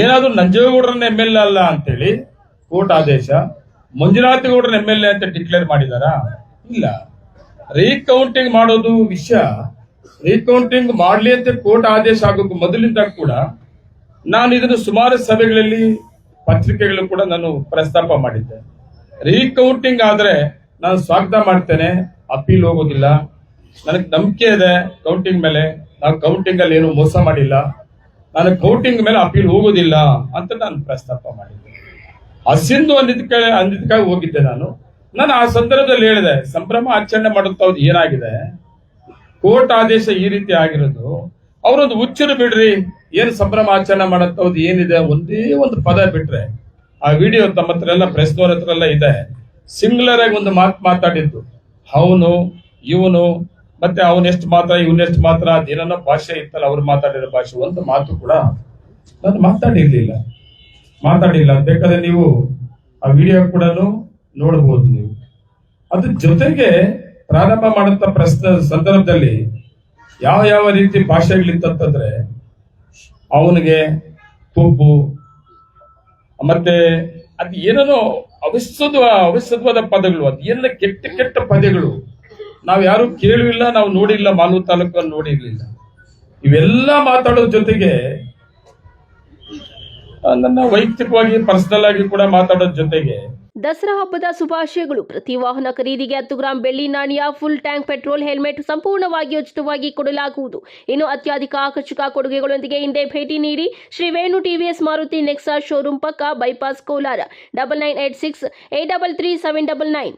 ಏನಾದ್ರೂ ನಂಜೇಗೌಡರನ್ನ MLA ಅಲ್ಲ ಅಂತೇಳಿ ಕೋರ್ಟ್ ಆದೇಶ, ಮಂಜುನಾಥಗೌಡರನ್ನ MLA ಅಂತ ಡಿಕ್ಲೇರ್ ಮಾಡಿದಾರಾ? ಇಲ್ಲ. ರೀಕೌಂಟಿಂಗ್ ಮಾಡೋದು ವಿಷಯ, ರೀಕೌಂಟಿಂಗ್ ಮಾಡ್ಲಿ ಅಂತ ಕೋರ್ಟ್ ಆದೇಶ ಆಗೋಕೆ ಮೊದಲಿಂದ ಕೂಡ ನಾನು ಇದನ್ನು ಸುಮಾರು ಸಭೆಗಳಲ್ಲಿ ಪತ್ರಿಕೆಗಳು ಕೂಡ ನಾನು ಪ್ರಸ್ತಾಪ ಮಾಡಿದ್ದೆ. ರೀಕೌಂಟಿಂಗ್ ಆದ್ರೆ ನಾನು ಸ್ವಾಗತ ಮಾಡ್ತೇನೆ, ಅಪೀಲ್ ಹೋಗೋದಿಲ್ಲ. ನನಗೆ ನಂಬಿಕೆ ಇದೆ ಕೌಂಟಿಂಗ್ ಮೇಲೆ, ನಾವು ಕೌಂಟಿಂಗ್ ಅಲ್ಲಿ ಏನು ಮೋಸ ಮಾಡಿಲ್ಲ, ನಾನು ಕೌಂಟಿಂಗ್ ಮೇಲೆ ಅಪೀಲ್ ಹೋಗೋದಿಲ್ಲ ಅಂತ ನಾನು ಪ್ರಸ್ತಾಪ ಮಾಡಿದ್ದೆ. ಸಿಂಧು ಅಂದಿದ್ದಕ್ಕಾಗಿ ಹೋಗಿದ್ದೆ ನಾನು ಆ ಸಂದರ್ಭದಲ್ಲಿ ಹೇಳಿದೆ, ಸಂಭ್ರಮ ಆಚರಣೆ ಮಾಡುತ್ತವ್ದು ಏನಾಗಿದೆ, ಕೋರ್ಟ್ ಆದೇಶ ಈ ರೀತಿ ಆಗಿರೋದು, ಅವರೊಂದು ಹುಚ್ಚರು ಬಿಡ್ರಿ, ಏನ್ ಸಂಭ್ರಮ ಆಚರಣೆ ಮಾಡುತ್ತವ್ದು ಏನಿದೆ, ಒಂದೇ ಒಂದು ಪದ ಬಿಟ್ರೆ ಆ ವಿಡಿಯೋ ತಮ್ಮ ಹತ್ರ ಎಲ್ಲ ಪ್ರೆಸ್ನವ್ರ ಹತ್ರ ಎಲ್ಲ ಇದೆ. ಸಿಂಗ್ಯುಲರ್ ಆಗಿ ಒಂದು ಮಾತು ಮಾತಾಡಿದ್ದು, ಅವನು ಇವನು ಮತ್ತೆ ಅವನೆಷ್ಟು ಮಾತ್ರ ಇವನೆಷ್ಟು ಮಾತ್ರ ಅದೇನೋ ಭಾಷೆ ಇತ್ತಲ್ಲ, ಅವ್ರು ಮಾತಾಡಿರೋ ಭಾಷೆ ಒಂದು ಮಾತು ಕೂಡ ನಾನು ಮಾತಾಡಿಲ್ಲ. ಬೇಕಾದ್ರೆ ನೀವು ಆ ವಿಡಿಯೋ ಕೂಡ ನೋಡಬಹುದು. ನೀವು ಅದ್ರ ಜೊತೆಗೆ ಪ್ರಾರಂಭ ಮಾಡುತ್ತ ಪ್ರಶ್ನೆ ಸಂದರ್ಭದಲ್ಲಿ ಯಾವ ರೀತಿ ಭಾಷೆಗಳಿತ್ತಂತಂದ್ರೆ, ಅವನಿಗೆ ಕೊಬ್ಬು ಮತ್ತೆ ಅದು ಏನೇನೋ ಅವಿಶ್ವದ್ವಾದ ಪದಗಳು, ಅದು ಎಲ್ಲ ಕೆಟ್ಟ ಪದಗಳು ನಾವು ಯಾರು ಕೇಳಿಲ್ಲ, ನಾವು ನೋಡಿಲ್ಲ, ಮಾಲೂರು ತಾಲೂಕಲ್ಲಿ ನೋಡಿರ್ಲಿಲ್ಲ. ಇವೆಲ್ಲ ಮಾತಾಡೋದ್ರ ಜೊತೆಗೆ ನನ್ನ ವೈಯಕ್ತಿಕವಾಗಿ ಪರ್ಸನಲ್ ಆಗಿ ಕೂಡ ಮಾತಾಡೋದ್ರ ಜೊತೆಗೆ ದಸರಾ ಹಬ್ಬದ ಶುಭಾಶಯಗಳು. ಪ್ರತಿ ವಾಹನ ಖರೀದಿಗೆ 10 ಗ್ರಾಂ ಬೆಳ್ಳಿ ನಾಣ್ಯ, ಫುಲ್ ಟ್ಯಾಂಕ್ ಪೆಟ್ರೋಲ್, ಹೆಲ್ಮೆಟ್ ಸಂಪೂರ್ಣವಾಗಿ ಉಚಿತವಾಗಿ ಕೊಡಲಾಗುವುದು. ಇನ್ನು ಅತ್ಯಧಿಕ ಆಕರ್ಷಕ ಕೊಡುಗೆಗಳೊಂದಿಗೆ ಹಿಂದೆ ಭೇಟಿ ನೀಡಿ ಶ್ರೀ ವೇಣು TVS ಮಾರುತಿ ನೆಕ್ಸಾ ಶೋರೂಮ್ ಪಕ್ಕ, ಬೈಪಾಸ್, ಕೋಲಾರ. 9986 833 799.